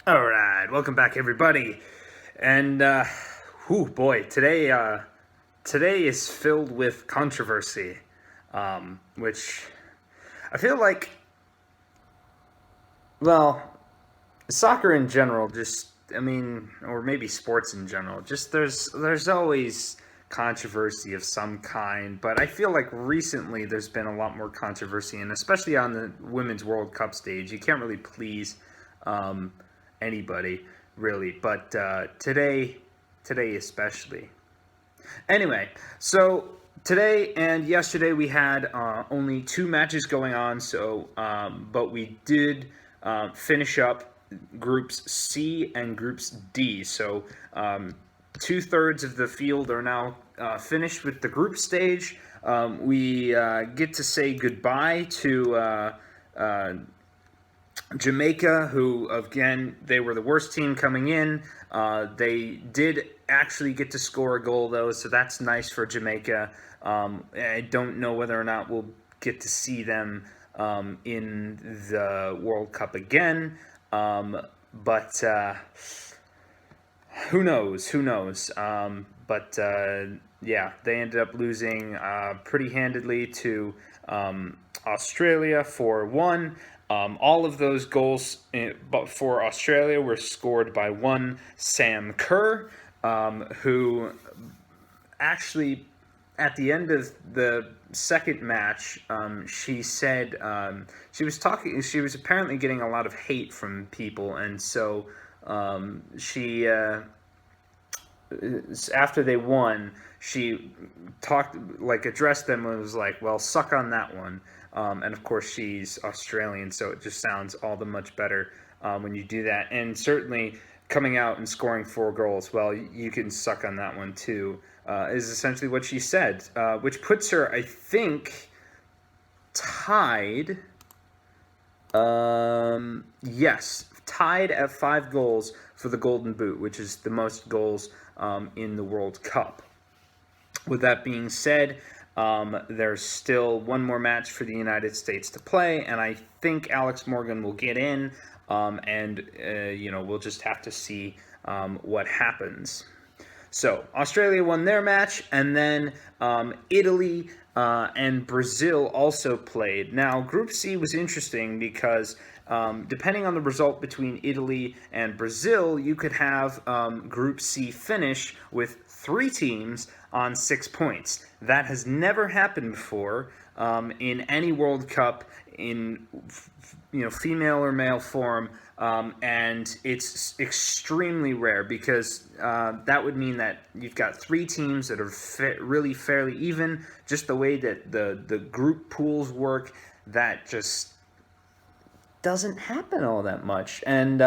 All right, welcome back, everybody. And boy, today is filled with controversy, which I feel like, well, soccer in general, or maybe sports in general, just there's always controversy of some kind. But I feel like recently there's been a lot more controversy, and especially on the Women's World Cup stage, you can't really please um, anybody really. But today especially. Anyway, so today and yesterday we had only two matches going on. But we did finish up groups C and groups D. So 2/3 of the field are now finished with the group stage. We get to say goodbye to Jamaica, who again they were the worst team coming in. They did actually get to score a goal though, so that's nice for Jamaica. I don't know whether or not we'll get to see them in the World Cup again, but who knows? Who knows? Yeah, they ended up losing pretty handedly to Australia 4-1. All of those goals but for Australia were scored by one Sam Kerr, who actually, at the end of the second match, she said she was apparently getting a lot of hate from people, and so she after they won, she addressed them and was like, "Well, suck on that one." And of course, she's Australian, so it just sounds all the much better when you do that. And certainly, coming out and scoring 4 goals, well, you can suck on that one too, is essentially what she said, which puts her, I think, tied. Yes, tied at 5 goals for the Golden Boot, which is the most goals in the World Cup. With that being said, there's still one more match for the United States to play, and I think Alex Morgan will get in, we'll just have to see what happens. So Australia won their match, and then Italy and Brazil also played. Now, Group C was interesting because depending on the result between Italy and Brazil, you could have Group C finish with 3 teams on 6 points. That has never happened before in any World Cup in female or male form, and it's extremely rare because that would mean that you've got 3 teams that are really fairly even. Just the way that the group pools work, that just doesn't happen all that much. And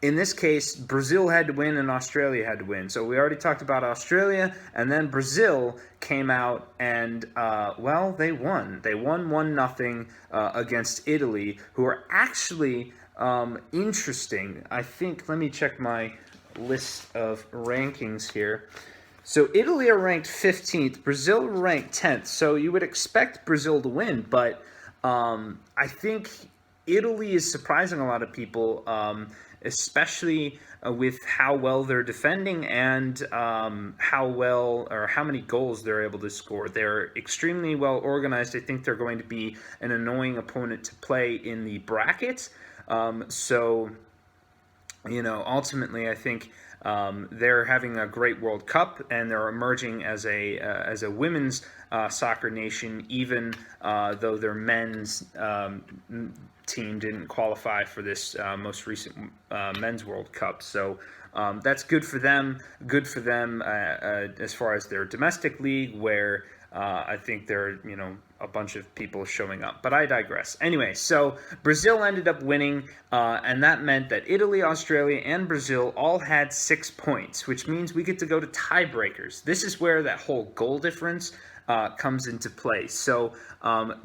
in this case, Brazil had to win and Australia had to win. So we already talked about Australia, and then Brazil came out and, they won. They won 1-0 against Italy, who are actually interesting. I think, let me check my list of rankings here. So Italy are ranked 15th, Brazil ranked 10th. So you would expect Brazil to win, but I think Italy is surprising a lot of people, especially with how well they're defending and how many goals they're able to score. They're extremely well organized. I think they're going to be an annoying opponent to play in the bracket. Ultimately, I think they're having a great World Cup, and they're emerging as a women's soccer nation, even though their men's team didn't qualify for this most recent men's World Cup. So that's good for them. Good for them as far as their domestic league, where I think there are, a bunch of people showing up. But I digress. Anyway, so Brazil ended up winning, and that meant that Italy, Australia, and Brazil all had 6 points, which means we get to go to tiebreakers. This is where that whole goal difference comes into play. So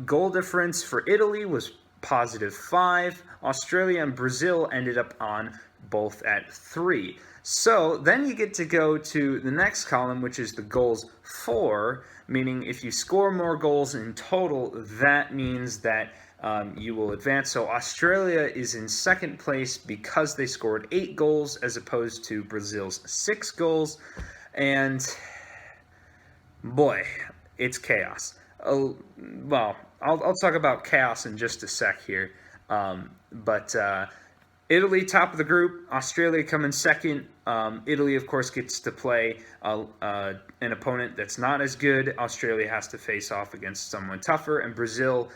goal difference for Italy was +5. Australia and Brazil ended up on both at 3. So then you get to go to the next column, which is the goals for, meaning if you score more goals in total, that means that you will advance. So Australia is in second place because they scored 8 goals as opposed to Brazil's 6 goals. And boy, it's chaos. Well, I'll talk about chaos in just a sec here. But Italy, top of the group. Australia coming second. Italy, of course, gets to play an opponent that's not as good. Australia has to face off against someone tougher. And Brazil,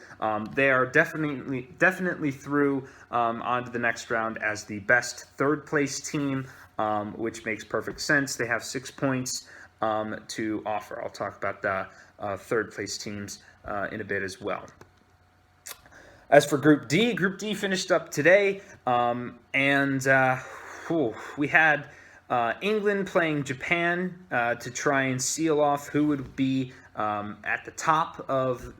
they are definitely through onto the next round as the best third-place team, which makes perfect sense. They have 6 points to offer. I'll talk about the third-place teams in a bit as well. As for Group D finished up today, we had England playing Japan to try and seal off who would be at the top of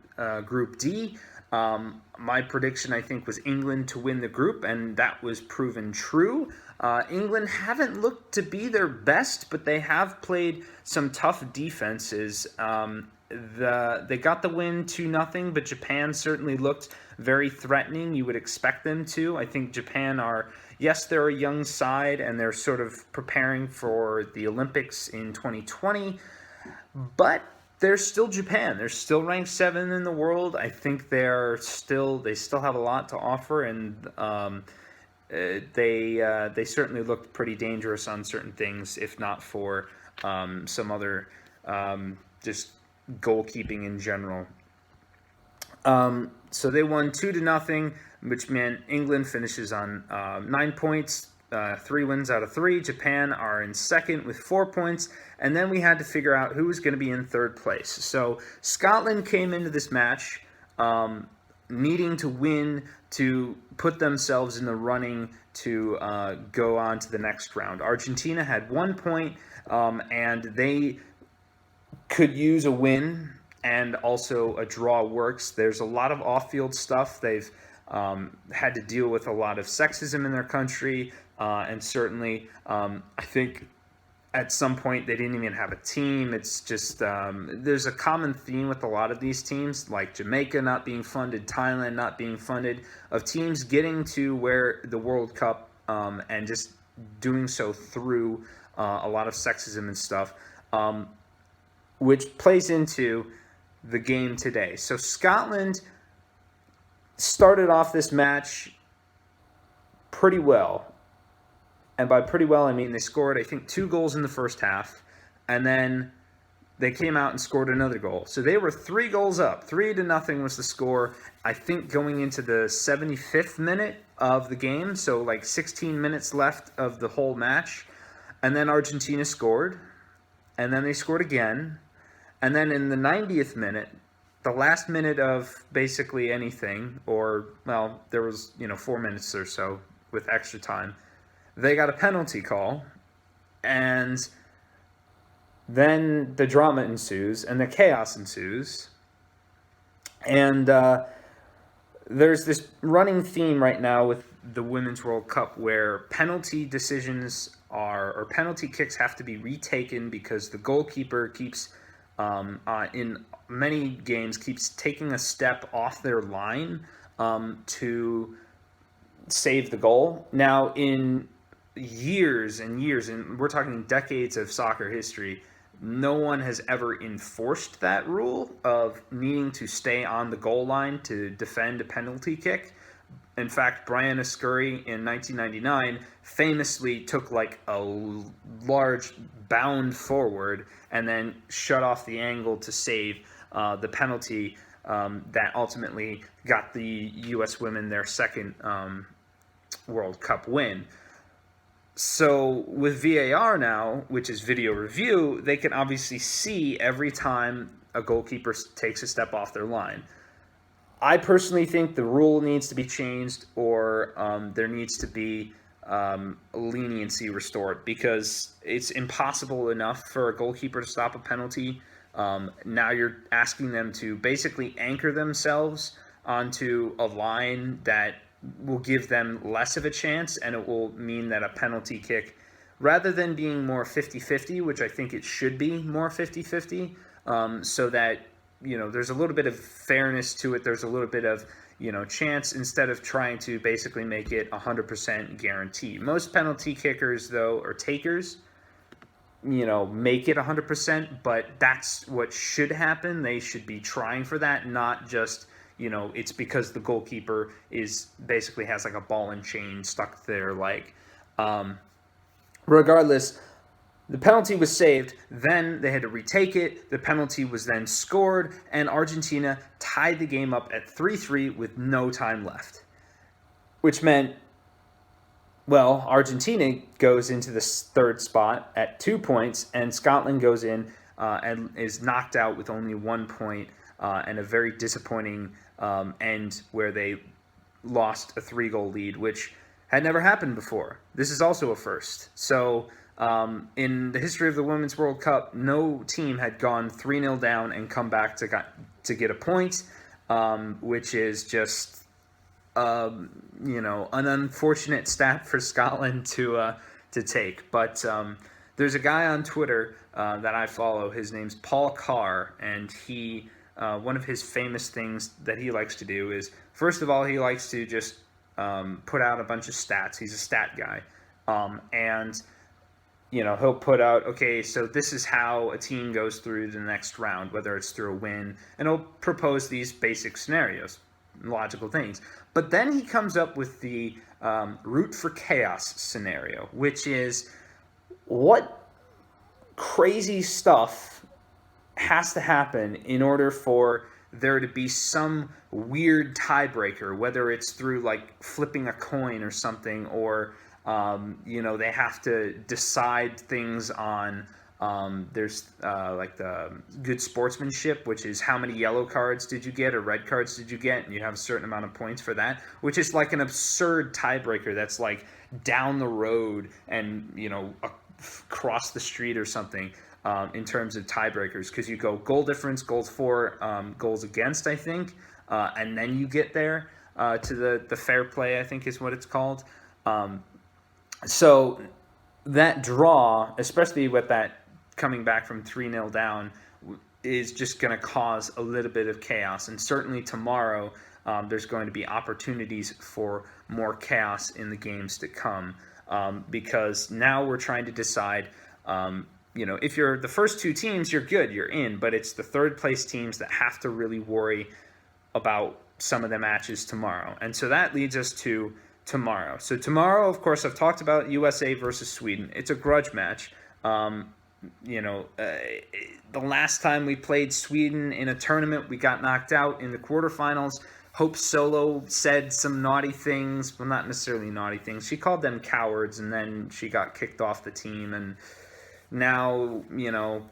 Group D. My prediction, I think, was England to win the group, and that was proven true. England haven't looked to be their best, but they have played some tough defenses. They got the win 2-0, but Japan certainly looked very threatening. You would expect them to. I think Japan they're a young side, and they're sort of preparing for the Olympics in 2020, but they're still Japan. They're still ranked 7 in the world. I think they still have a lot to offer, and they certainly looked pretty dangerous on certain things, if not for some other just goalkeeping in general. So they won 2-0, which meant England finishes on 9 points, 3 wins out of 3. Japan are in second with 4 points, and then we had to figure out who was going to be in third place. So Scotland came into this match needing to win to put themselves in the running to go on to the next round. Argentina had 1 point, and they could use a win, and also a draw works. There's a lot of off-field stuff. They've had to deal with a lot of sexism in their country, and certainly I think at some point they didn't even have a team. It's just there's a common theme with a lot of these teams, like Jamaica not being funded, Thailand not being funded, of teams getting to where the World Cup and just doing so through a lot of sexism and stuff, which plays into the game today. So Scotland started off this match pretty well. And by pretty well, I mean they scored, I think, 2 goals in the first half. And then they came out and scored another goal. So they were 3 goals up. 3-0 was the score, I think, going into the 75th minute of the game. So like 16 minutes left of the whole match. And then Argentina scored. And then they scored again. And then in the 90th minute, the last minute of basically anything, or, well, there was, 4 minutes or so with extra time, they got a penalty call, and then the drama ensues, and the chaos ensues, and there's this running theme right now with the Women's World Cup where penalty decisions or penalty kicks have to be retaken because the goalkeeper keeps in many games keeps taking a step off their line to save the goal. Now, in years and years, and we're talking decades of soccer history, no one has ever enforced that rule of needing to stay on the goal line to defend a penalty kick. In fact, Brian Ascuri in 1999 famously took like a large bound forward and then shut off the angle to save the penalty that ultimately got the U.S. women their second World Cup win. So with VAR now, which is video review, they can obviously see every time a goalkeeper takes a step off their line. I personally think the rule needs to be changed, or there needs to be leniency restored, because it's impossible enough for a goalkeeper to stop a penalty. Now you're asking them to basically anchor themselves onto a line that will give them less of a chance, and it will mean that a penalty kick, rather than being more 50-50, which I think it should be more 50-50, so that there's a little bit of fairness to it. There's a little bit of, chance instead of trying to basically make it 100% guarantee. Most penalty kickers, though, or takers, make it 100%, but that's what should happen. They should be trying for that, not just, it's because the goalkeeper basically has like a ball and chain stuck to their leg. Regardless, the penalty was saved, then they had to retake it, the penalty was then scored, and Argentina tied the game up at 3-3 with no time left. Which meant, well, Argentina goes into the third spot at 2 points, and Scotland goes in and is knocked out with only 1 point, and a very disappointing end where they lost a 3-goal lead, which had never happened before. This is also a first. So in the history of the Women's World Cup, no team had gone 3-0 down and come back to get a point, which is just an unfortunate stat for Scotland to take. But there's a guy on Twitter that I follow. His name's Paul Carr, and he one of his famous things that he likes to do is, first of all, he likes to just put out a bunch of stats. He's a stat guy, and he'll put out, okay, so this is how a team goes through the next round, whether it's through a win, and he'll propose these basic scenarios, logical things. But then he comes up with the root for chaos scenario, which is what crazy stuff has to happen in order for there to be some weird tiebreaker, whether it's through like flipping a coin or something, or they have to decide things on there's like the good sportsmanship, which is how many yellow cards did you get or red cards did you get, and you have a certain amount of points for that, which is like an absurd tiebreaker that's like down the road and across the street or something. In terms of tiebreakers, because you go goal difference, goals for, goals against, I think, and then you get there to the fair play, I think is what it's called. So that draw, especially with that coming back from 3-0 down, is just going to cause a little bit of chaos. And certainly tomorrow, there's going to be opportunities for more chaos in the games to come, because now we're trying to decide if you're the first two teams, you're good, you're in, but it's the third place teams that have to really worry about some of the matches tomorrow. And so that leads us to tomorrow. So tomorrow, of course, I've talked about USA versus Sweden. It's a grudge match. The last time we played Sweden in a tournament, we got knocked out in the quarterfinals. Hope Solo said some naughty things. Well, not necessarily naughty things. She called them cowards, and then she got kicked off the team. And now,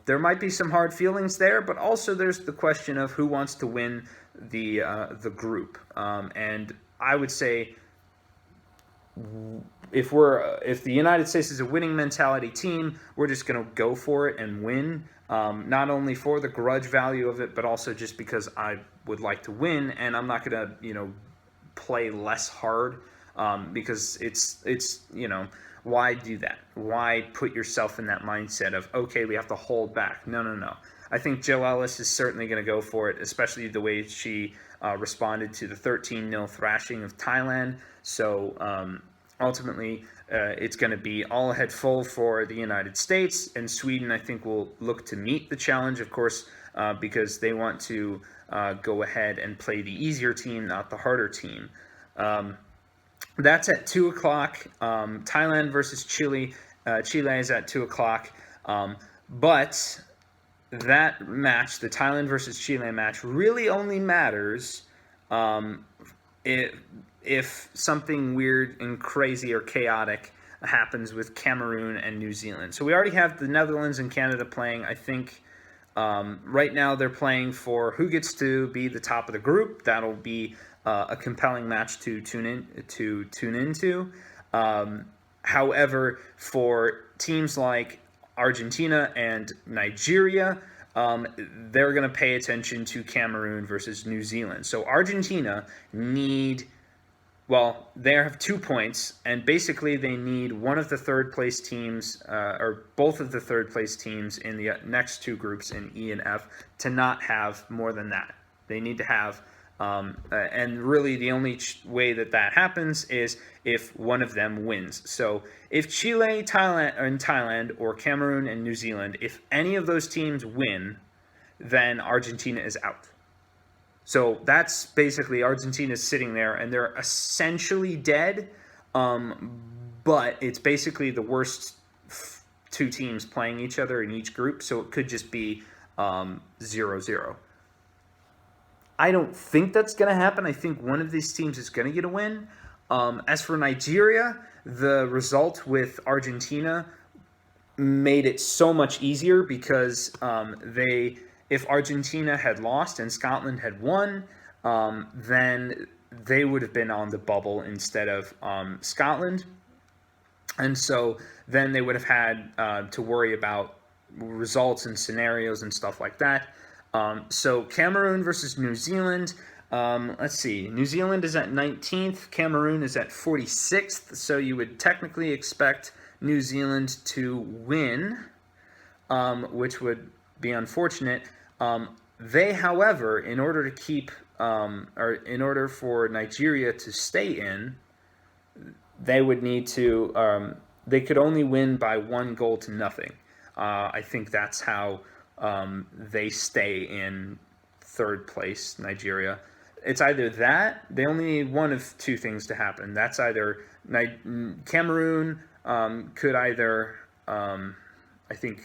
there might be some hard feelings there, but also there's the question of who wants to win the group. And I would say, if the United States is a winning mentality team, we're just going to go for it and win. Not only for the grudge value of it, but also just because I would like to win, and I'm not going to play less hard, because it's why do that? Why put yourself in that mindset of, okay, we have to hold back? No. I think Jill Ellis is certainly going to go for it, especially the way she responded to the 13-0 thrashing of Thailand. So ultimately, it's going to be all ahead full for the United States, and Sweden, I think, will look to meet the challenge, of course, because they want to go ahead and play the easier team, not the harder team. That's at 2 o'clock. Thailand versus Chile. Chile is at 2 o'clock. But that match, the Thailand versus Chile match, really only matters if something weird and crazy or chaotic happens with Cameroon and New Zealand. So we already have the Netherlands and Canada playing. I think right now they're playing for who gets to be the top of the group. That'll be a compelling match to tune into. However, for teams like Argentina and Nigeria, they're going to pay attention to Cameroon versus New Zealand. So Argentina they have 2 points, and basically they need one of the third place teams, or both of the third place teams in the next two groups in E and F, to not have more than that. They need to have And really, the only way that happens is if one of them wins. So if Chile, Thailand, or Cameroon and New Zealand, if any of those teams win, then Argentina is out. So that's basically Argentina's sitting there, and they're essentially dead. But it's basically the worst two teams playing each other in each group, so it could just be 0-0. I don't think that's going to happen. I think one of these teams is going to get a win. As for Nigeria, the result with Argentina made it so much easier because if Argentina had lost and Scotland had won, then they would have been on the bubble instead of Scotland. And so then they would have had to worry about results and scenarios and stuff like that. So Cameroon versus New Zealand. Let's see. New Zealand is at 19th. Cameroon is at 46th. So you would technically expect New Zealand to win, which would be unfortunate. They, however, in order to keep, or in order for Nigeria to stay in, they would need to, they could only win by 1-0. I think that's how they stay in third place, Nigeria. It's either that, they only need one of two things to happen. That's either Cameroon could either, I think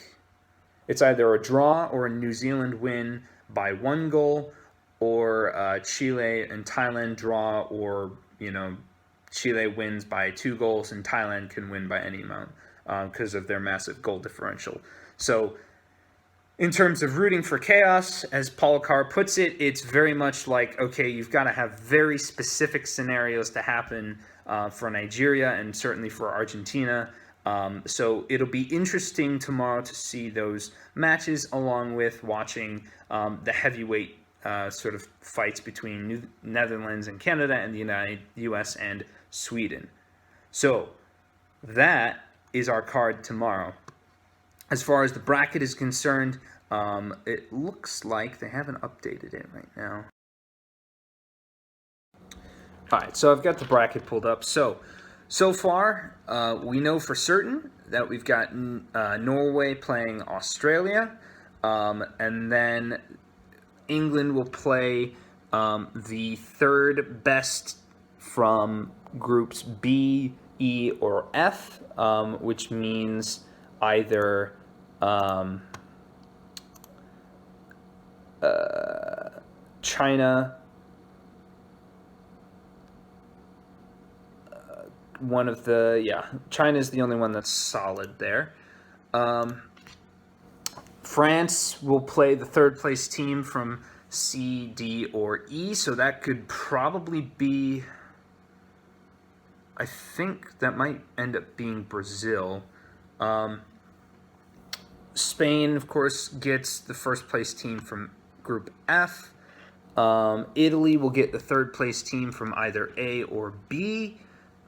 it's either a draw or a New Zealand win by 1 goal, or Chile and Thailand draw, or, Chile wins by 2 goals and Thailand can win by any amount because of their massive goal differential. So in terms of rooting for chaos, as Paul Carr puts it, it's very much like, okay, you've got to have very specific scenarios to happen for Nigeria and certainly for Argentina. So it'll be interesting tomorrow to see those matches, along with watching the heavyweight sort of fights between Netherlands and Canada and the U.S. and Sweden. So that is our card tomorrow. As far as the bracket is concerned, it looks like they haven't updated it right now. All right, so I've got the bracket pulled up. So far, we know for certain that we've got Norway playing Australia, and then England will play the third best from groups B, E, or F, which means either China, China's the only one that's solid there. France will play the third place team from C, D, or E, so that could probably be, I think that might end up being Brazil. Spain, of course, gets the first place team from Group F. Italy will get the third place team from either A or B.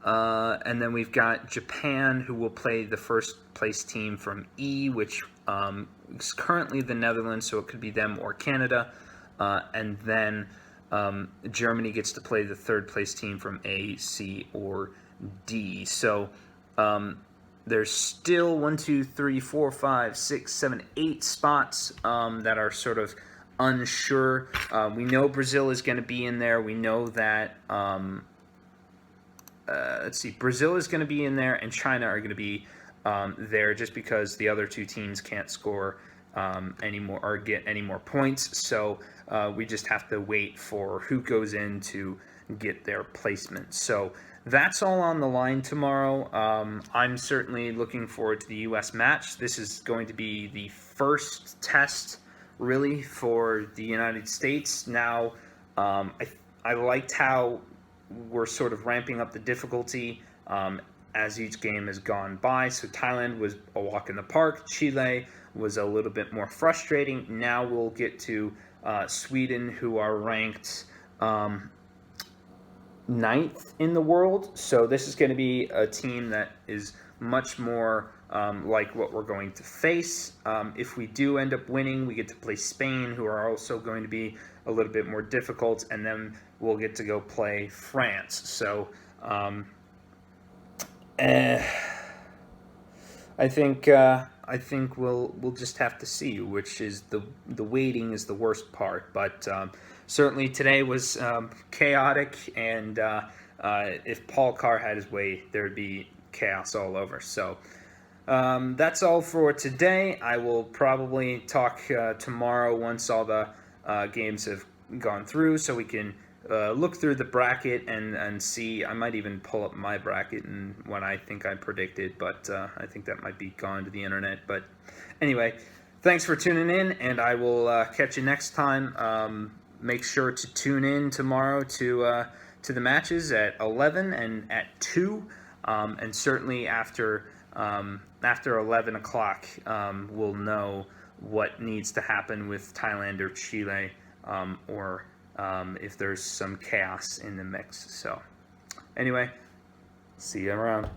And then we've got Japan, who will play the first place team from E, which is currently the Netherlands, so it could be them or Canada. And then Germany gets to play the third place team from A, C, or D. So there's still 1, 2, 3, 4, 5, 6, 7, 8 spots that are sort of unsure. We know Brazil is going to be in there. We know that, Brazil is going to be in there, and China are going to be there just because the other two teams can't score any more or get any more points. So we just have to wait for who goes in to get their placement. So that's all on the line tomorrow. I'm certainly looking forward to the U.S. match. This is going to be the first test, really, for the United States. Now, I liked how we're sort of ramping up the difficulty as each game has gone by. So Thailand was a walk in the park. Chile was a little bit more frustrating. Now we'll get to Sweden, who are ranked 9th in the world. So this is going to be a team that is much more like what we're going to face. If we do end up winning, we get to play Spain, who are also going to be a little bit more difficult, and then we'll get to go play France. So I think we'll just have to see, which is the waiting is the worst part. But certainly today was chaotic, and if Paul Carr had his way, there'd be chaos all over. So that's all for today. I will probably talk tomorrow once all the games have gone through, so we can look through the bracket and see. I might even pull up my bracket and what I think I predicted, but I think that might be gone to the internet. But anyway, thanks for tuning in, and I will catch you next time. Make sure to tune in tomorrow to the matches at 11 and at 2, and certainly after 11 o'clock, we'll know what needs to happen with Thailand or Chile, or if there's some chaos in the mix. So anyway, see you around.